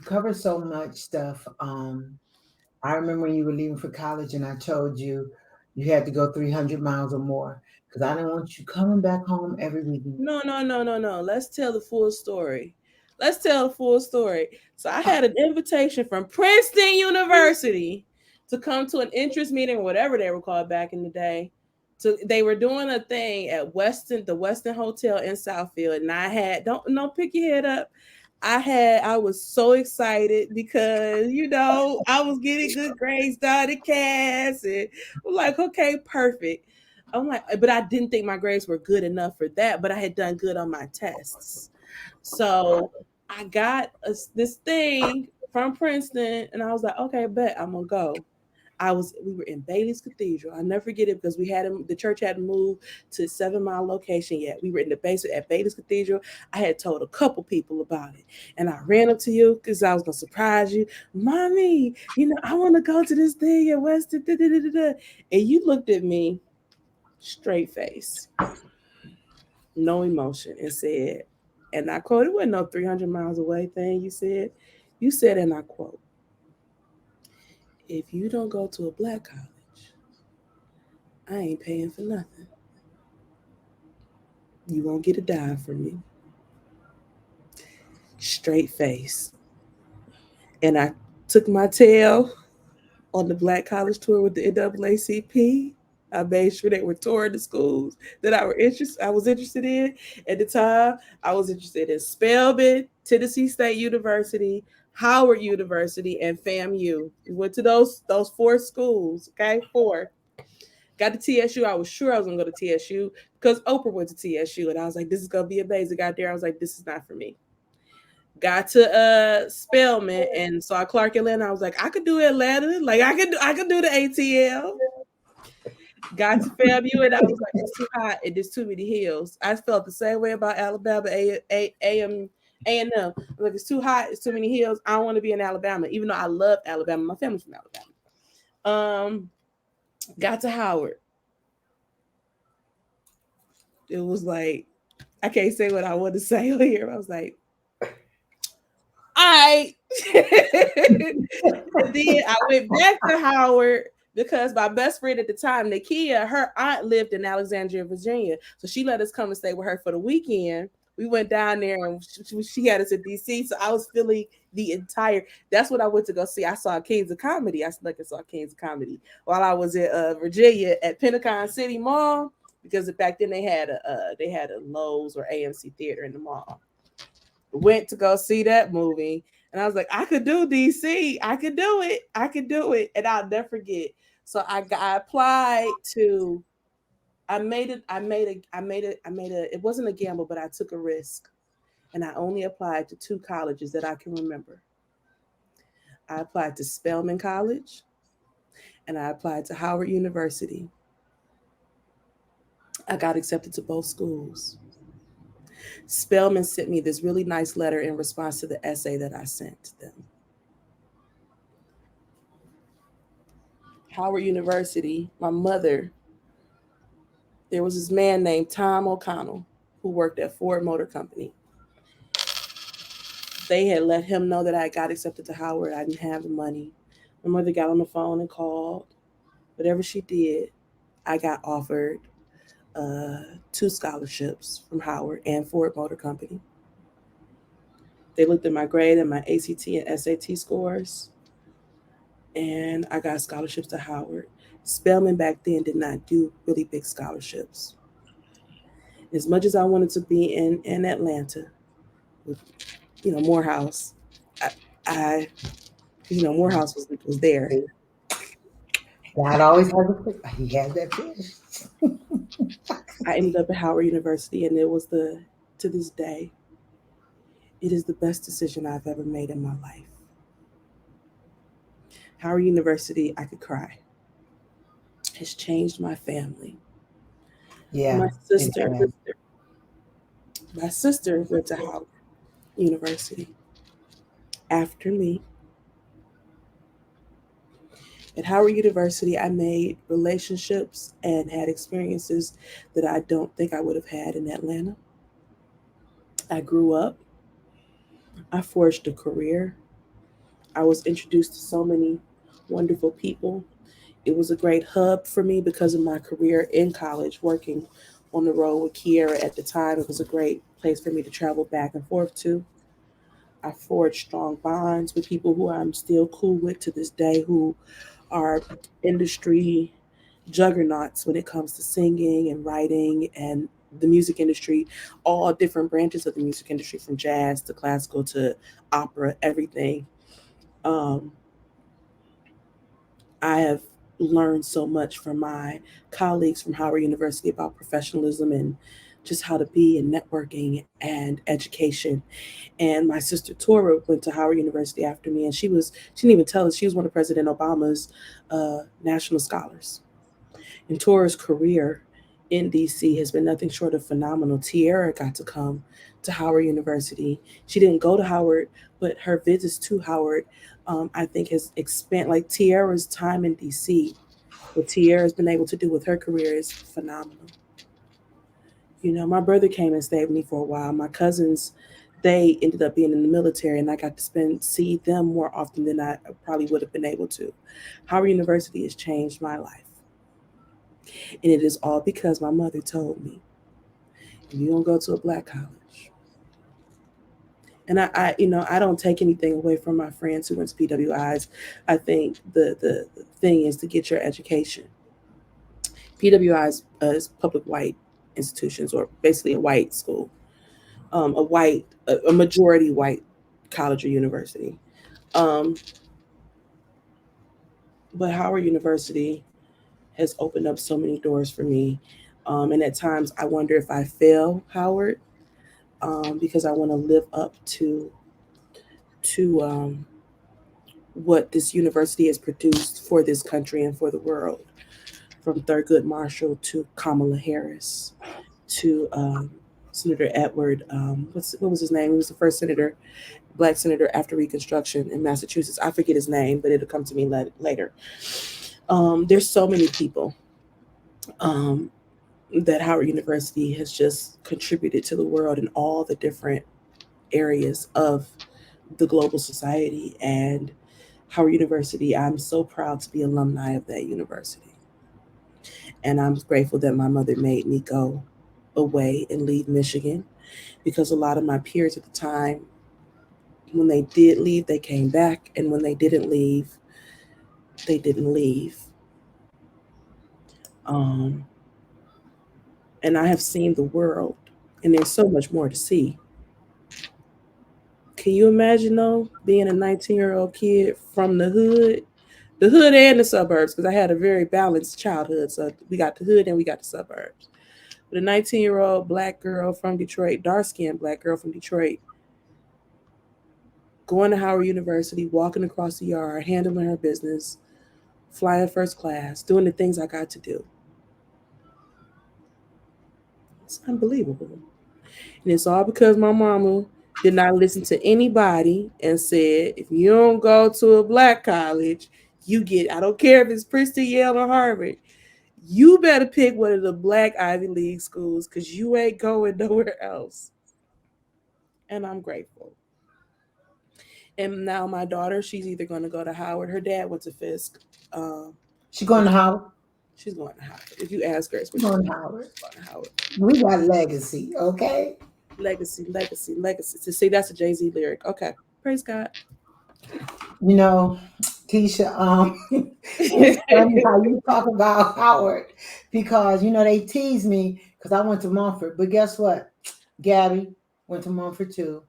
covered so much stuff. I remember when you were leaving for college, and I told you you had to go 300 miles or more because I didn't want you coming back home every weekend. No, no, no, no, no. Let's tell the full story. Let's tell the full story. So I had an invitation from Princeton University to come to an interest meeting or whatever they were called back in the day. They were doing a thing at the Weston Hotel in Southfield, and I had don't pick your head up. I was so excited because I was getting good grades down in Cass, and I'm like, okay, perfect. I'm like, but I didn't think my grades were good enough for that, but I had done good on my tests. So I got this thing from Princeton, and I was like, okay, bet I'm gonna go. We were in Bailey's Cathedral. I'll never forget it because the church hadn't moved to 7 Mile location yet. We were in the basement at Bailey's Cathedral. I had told a couple people about it, and I ran up to you because I was gonna surprise you, mommy. I want to go to this thing at Weston, da, da, da, da, da." And you looked at me straight face, no emotion, and said, and I quote, it wasn't no 300 miles away thing. You said, and I quote, if you don't go to a black college, I ain't paying for nothing. You won't get a dime from me. Straight face. And I took my tail on the black college tour with the NAACP. I made sure they were touring the schools that I was interested in. At the time, I was interested in Spelman, Tennessee State University, Howard University, and FAMU. We went to those four schools. Okay, four. Got to TSU. I was sure I was gonna go to TSU because Oprah went to TSU, and I was like, "This is gonna be amazing." Got there, I was like, "This is not for me." Got to Spelman and saw Clark Atlanta. I was like, "I could do Atlanta. Like I could do the ATL." Got to FAMU, and I was like, "It's too hot and there's too many hills." I felt the same way about Alabama A&M. Like, it's too hot, it's too many hills. I don't want to be in Alabama, even though I love Alabama. My family's from Alabama. Got to Howard. It was like, I can't say what I want to say here. I was like, all right. And then I went back to Howard because my best friend at the time, Nakia, her aunt lived in Alexandria, Virginia. So she let us come and stay with her for the weekend. We went down there and she had us in DC. So I was feeling the entire. That's what I went to go see. I saw Kings of Comedy. I snuck and saw Kings of Comedy while I was in Virginia at Pentagon City Mall, because back then they had a Lowe's or AMC theater in the mall. Went to go see that movie, and I was like, I could do DC. I could do it. I could do it, and I'll never forget. So I applied to. I made it. I made a. I made it. I made a. It wasn't a gamble, but I took a risk, and I only applied to two colleges that I can remember. I applied to Spelman College, and I applied to Howard University. I got accepted to both schools. Spelman sent me this really nice letter in response to the essay that I sent them. Howard University, my mother, there was this man named Tom O'Connell who worked at Ford Motor Company. They had let him know that I got accepted to Howard. I didn't have the money. My mother got on the phone and called. Whatever she did, I got offered two scholarships from Howard and Ford Motor Company. They looked at my grade and my ACT and SAT scores, and I got scholarships to Howard. Spelman back then did not do really big scholarships. As much as I wanted to be in Atlanta with, Morehouse, I, I Morehouse was there. God always has he has that fish. I ended up at Howard University, and it was to this day, it is the best decision I've ever made in my life. Howard University, I could cry, has changed my family. Yeah, My it sister, has. my sister went to Howard University after me. At Howard University, I made relationships and had experiences that I don't think I would have had in Atlanta. I grew up, I forged a career, I was introduced to so many wonderful people. It was a great hub for me because of my career in college, working on the road with Kiera at the time. It was a great place for me to travel back and forth to. I forged strong bonds with people who I'm still cool with to this day, who are industry juggernauts when it comes to singing and writing and the music industry, all different branches of the music industry, from jazz to classical to opera, everything. Um, I have learned so much from my colleagues from Howard University about professionalism and just how to be in networking and education. And my sister Tora went to Howard University after me, and she didn't even tell us, she was one of President Obama's national scholars. And Tora's career in DC has been nothing short of phenomenal. Tierra got to come to Howard University. She didn't go to Howard, but her visits to Howard, I think, has expanded. Like Tierra's time in DC, what Tierra has been able to do with her career is phenomenal. My brother came and stayed with me for a while. My cousins, they ended up being in the military, and I got to see them more often than I probably would have been able to. Howard University has changed my life, and it is all because my mother told me, if you don't go to a black college. And I don't take anything away from my friends who went to PWIs. I think the thing is to get your education. PWIs is public white institutions, or basically a white school, a majority white college or university. Um, but Howard University has opened up so many doors for me. And at times I wonder if I fail Howard, because I want to live up to what this university has produced for this country and for the world, from Thurgood Marshall to Kamala Harris to Senator Edward. What was his name? He was the first black senator after Reconstruction in Massachusetts. I forget his name, but it'll come to me later. There's so many people um, that Howard University has just contributed to the world in all the different areas of the global society. And Howard University, I'm so proud to be alumni of that university. And I'm grateful that my mother made me go away and leave Michigan, because a lot of my peers at the time When they did leave, they came back, and when they didn't leave, they didn't leave. Um, and I have seen the world, and there's so much more to see. Can you imagine though being a 19-year-old kid from the hood and the suburbs? Because I had a very balanced childhood, so we got the hood and we got the suburbs. But a 19-year-old black girl from Detroit, dark skinned black girl from Detroit, going to Howard University, walking across the yard, handling her business, flying first class, doing the things I got to do. It's unbelievable. And it's all because my mama did not listen to anybody and said, if you don't go to a black college, you get, I don't care if it's Princeton, Yale, or Harvard, you better pick one of the black Ivy League schools because you ain't going nowhere else. And I'm grateful. And now my daughter, she's either going to go to Howard. Her dad went to Fisk. Um, She going but to Howard. she's going to Howard. If you ask her, it's She what she's going going to Howard. to Howard. We got legacy, okay? Legacy, legacy, legacy. To see, that's a Jay-Z lyric. Okay. Praise God. You know, Keisha, it's funny how you talk about Howard because they tease me because I went to Mumford, but guess what? Gabby went to Mumford too.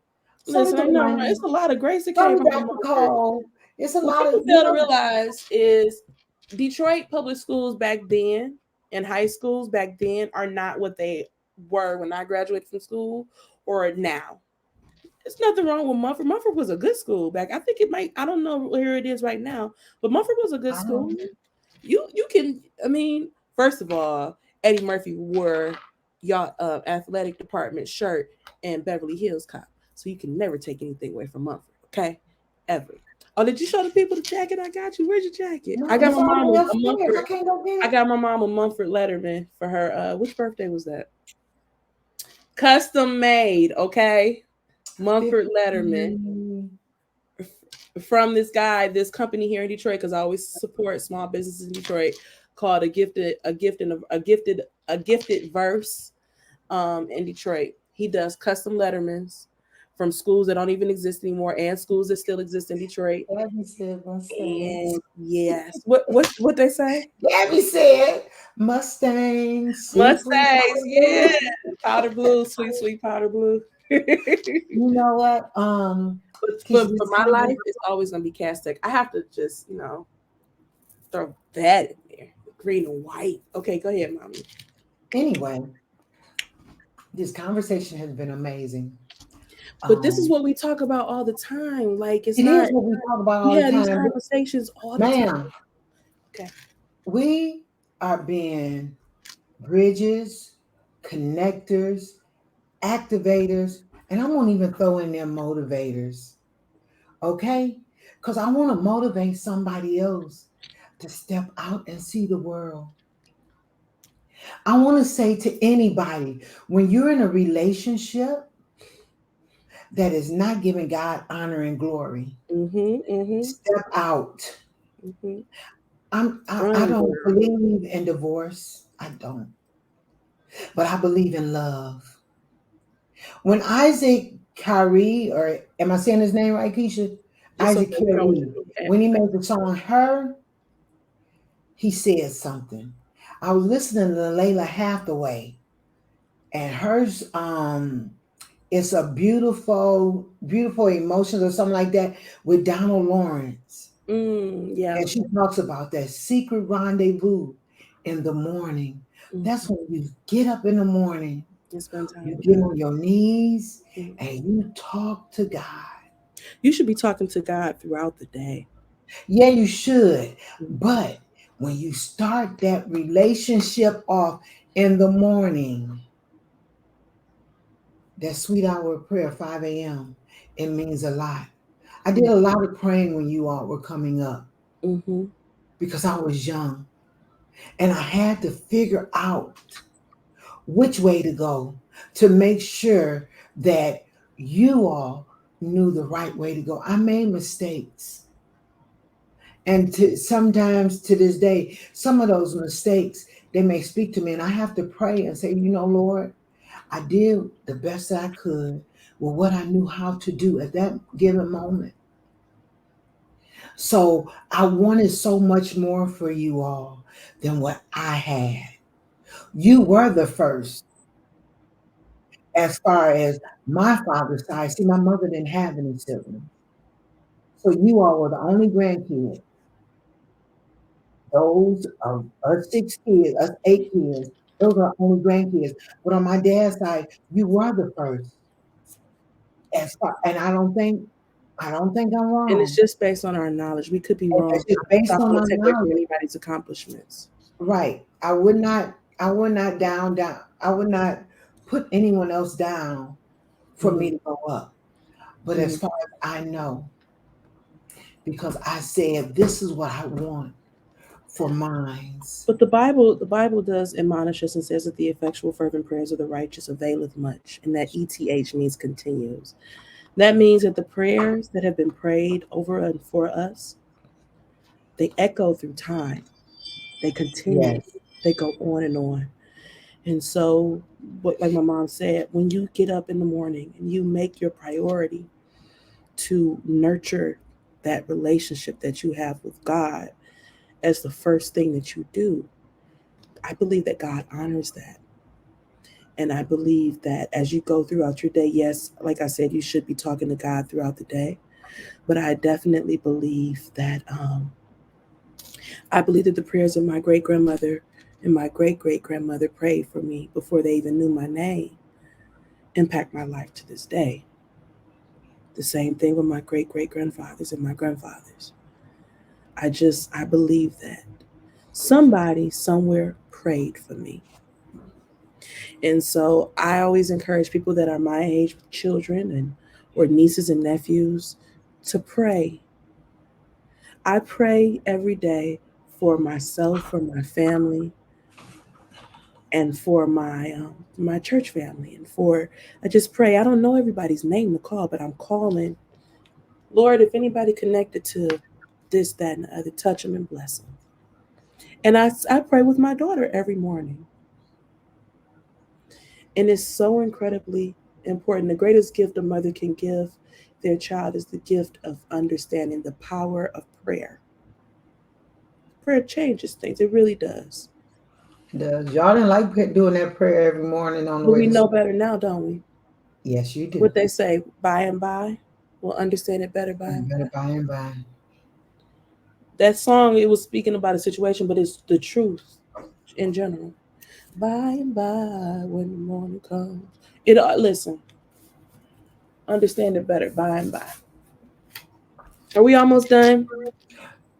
So did Listen, I know, right? Dwayne. It's a lot of grace that So came did from Dr. Mumford. Cole. It's a What lot of people fail to realize is Detroit public schools back then and high schools back then are not what they were when I graduated from school or now. There's nothing wrong with Mumford. Mumford was a good school back. I think it might. I don't know where it is right now, but Mumford was a good I school. don't. You can. I mean, first of all, Eddie Murphy wore y'all athletic department shirt and Beverly Hills cop, so you can never take anything away from Mumford. Okay, ever. Oh, did you show the people the jacket I got you? Where's your jacket? I No, got it's my all the mom way a upstairs. I Mumford. can't go get I it. got my mom a Mumford Letterman for her. Which birthday was that? Custom made. Okay, Mumford 50. Letterman from this guy, this company here in Detroit, because I always support small businesses in Detroit, called a gifted verse in Detroit. He does custom lettermans from schools that don't even exist anymore and schools that still exist in Detroit. Gabby said Mustangs. And yes, what they say? Gabby said Mustangs, sweet, sweet Mustangs, powder yeah, blue. powder blue, sweet sweet powder blue. but You know what? Keisha, for this my conversation. life, it's always gonna be Castech. I have to just throw that in there. Green and white. Okay, go ahead, mommy. Anyway, this conversation has been amazing. But this is Um, what we talk about all the time. Like it's it not is what we talk about we all the have these time, but conversations all the time. ma'am, Okay. we are being bridges, connectors, activators, and I won't even throw in there motivators. Okay? Because I want to motivate somebody else to step out and see the world. I want to say to anybody when you're in a relationship that is not giving God honor and glory, Mm-hmm. Mm-hmm. step out. Mm-hmm. I Run, don't girl. believe in divorce. I don't. But I believe in love. When Isaac Kyrie, or am I saying his name right, Keisha? It's Isaac okay. We know what Kyrie, you're doing. when he made the song Her, he said something. I was listening to Layla Hathaway, and hers it's a beautiful, beautiful emotions or something like that with Donald Lawrence. Yeah. And she talks about that secret rendezvous in the morning. That's Mm-hmm. when you get up in the morning, You spend time you with get God. on your knees, and Mhm. you talk to God. You should be talking to God throughout the day. Yeah, you should. Mhm. But when you start that relationship off in the morning, that sweet hour of prayer, 5 a.m., it means a lot. I did a lot of praying when you all were coming up Mm-hmm. because I was young and I had to figure out which way to go to make sure that you all knew the right way to go. I made mistakes. And sometimes to this day, some of those mistakes, they may speak to me, and I have to pray and say, Lord, I did the best I could, with what I knew how to do at that given moment. So I wanted so much more for you all than what I had. You were the first as far as my father's side. See, my mother didn't have any siblings. So you all were the only grandkids. Those of us 6 kids, us 8 kids, those are only grandkids. But on my dad's side, you were the first. As far, and I don't think I'm And it's wrong. just based on our knowledge. We could be And wrong. that's just based I don't on want my to take away from knowledge. anybody's accomplishments. Right. I would not put anyone else down for Hmm. me to go up. But as Hmm. far as I know, because I said this is what I want for mines. But the Bible does admonish us and says that the effectual fervent prayers of the righteous availeth much, and that ETH means continues. That means that the prayers that have been prayed over and for us, they echo through time. They continue. Yes. They go on and on. And so, what, like my mom said, when you get up in the morning and you make your priority to nurture that relationship that you have with God as the first thing that you do, I believe that God honors that. And I believe that as you go throughout your day, yes, like I said, you should be talking to God throughout the day. But I definitely believe that the prayers of my great grandmother and my great great grandmother prayed for me before they even knew my name impact my life to this day. The same thing with my great great grandfathers and my grandfathers. I believe that somebody somewhere prayed for me. And so I always encourage people that are my age with children and or nieces and nephews to pray. I pray every day for myself, for my family, and for my church family, and for I just pray. I don't know everybody's name to call, but I'm calling. Lord, if anybody connected to this, that, and the other, touch them and bless them. And I pray with my daughter every morning, and it's so incredibly important. The greatest gift a mother can give their child is the gift of understanding the power of prayer. Prayer changes things. It really does. Does y'all didn't like doing that prayer every morning on the But way we to know school? better now, don't we? Yes, you do. What they say, by and by, we'll understand it better by And and better by. by and by. That song, it was speaking about a situation, but it's the truth in general. By and by, when the morning comes. It listen, understand it better by and by. Are we almost done?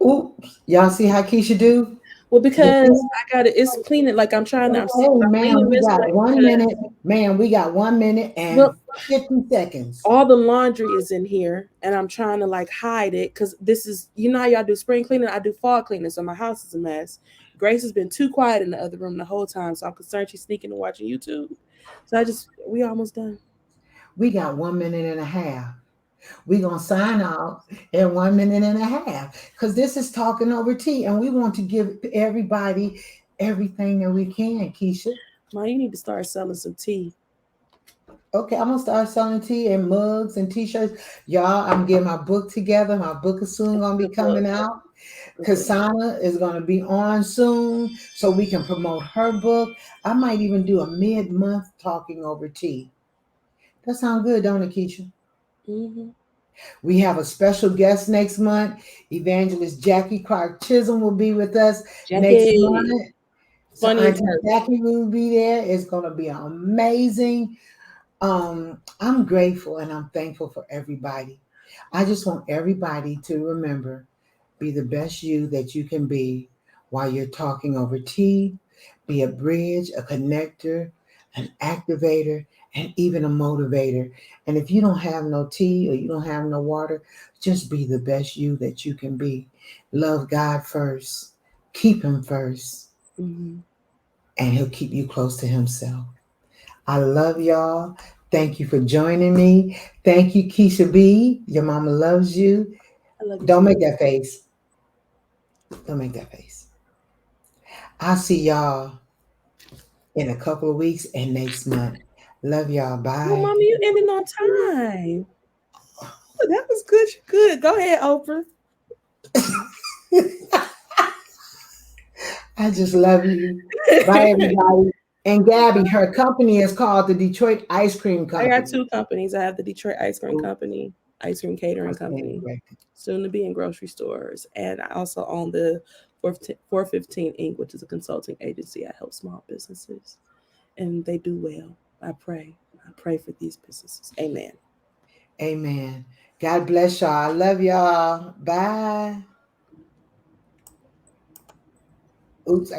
Oops. Y'all see how Keisha do? Well, The because thing- I got it. It's cleaning. Like I'm trying. Oh I'm man, leaning we this got way 1 minute. because Man, we got 1 minute and well, 50 seconds. all the laundry is in here, and I'm trying to like hide it because this is how y'all do spring cleaning. I do fall cleaning, so my house is a mess. Grace has been too quiet in the other room the whole time, so I'm concerned she's sneaking and watching YouTube. So we almost done. We got 1 minute and a half. We're going to sign out in 1 minute and a half because this is talking over tea and we want to give everybody everything that we can, Keisha. Ma, you need to start selling some tea. Okay, I'm gonna start selling tea and mugs and t-shirts. Y'all, I'm getting my book together. My book is soon gonna be Good book. coming out. Good book. Kasana is gonna be on soon so we can promote her book. I might even do a mid-month talking over tea. That sounds good, don't it, Keisha? Mm-hmm. We have a special guest next month. Evangelist Jackie Clark Chisholm will be with us next Jackie, month. So funny in Auntie person. Jackie will be there. It's gonna be amazing. I'm grateful and I'm thankful for everybody. I just want everybody to remember be the best you that you can be while you're talking over tea, be a bridge, a connector, an activator, and even a motivator. And if you don't have no tea or you don't have no water, just be the best you that you can be. Love God first, keep Him first, Mm-hmm. and He'll keep you close to Himself. I love y'all. Thank you for joining me. Thank you, Keisha B. Your mama loves you. I love you Don't too. make that face. Don't make that face. I'll see y'all in a couple of weeks and next month. Love y'all. Well, Bye. mommy, you ending on time. Oh, that was good. You good. Go ahead, Oprah. I just love you. Bye, everybody. And Gabby, her company is called the Detroit Ice Cream I got Company. two companies. I have the Detroit Ice Cream Ooh, Company, Ice Cream I Catering stand Company, corrected. soon to be in grocery stores. And I also own the 415 Inc., which is a consulting agency. I help small businesses, and they do well. I pray. I pray for these businesses. Amen. Amen. God bless y'all. I love y'all. Bye. Oops, I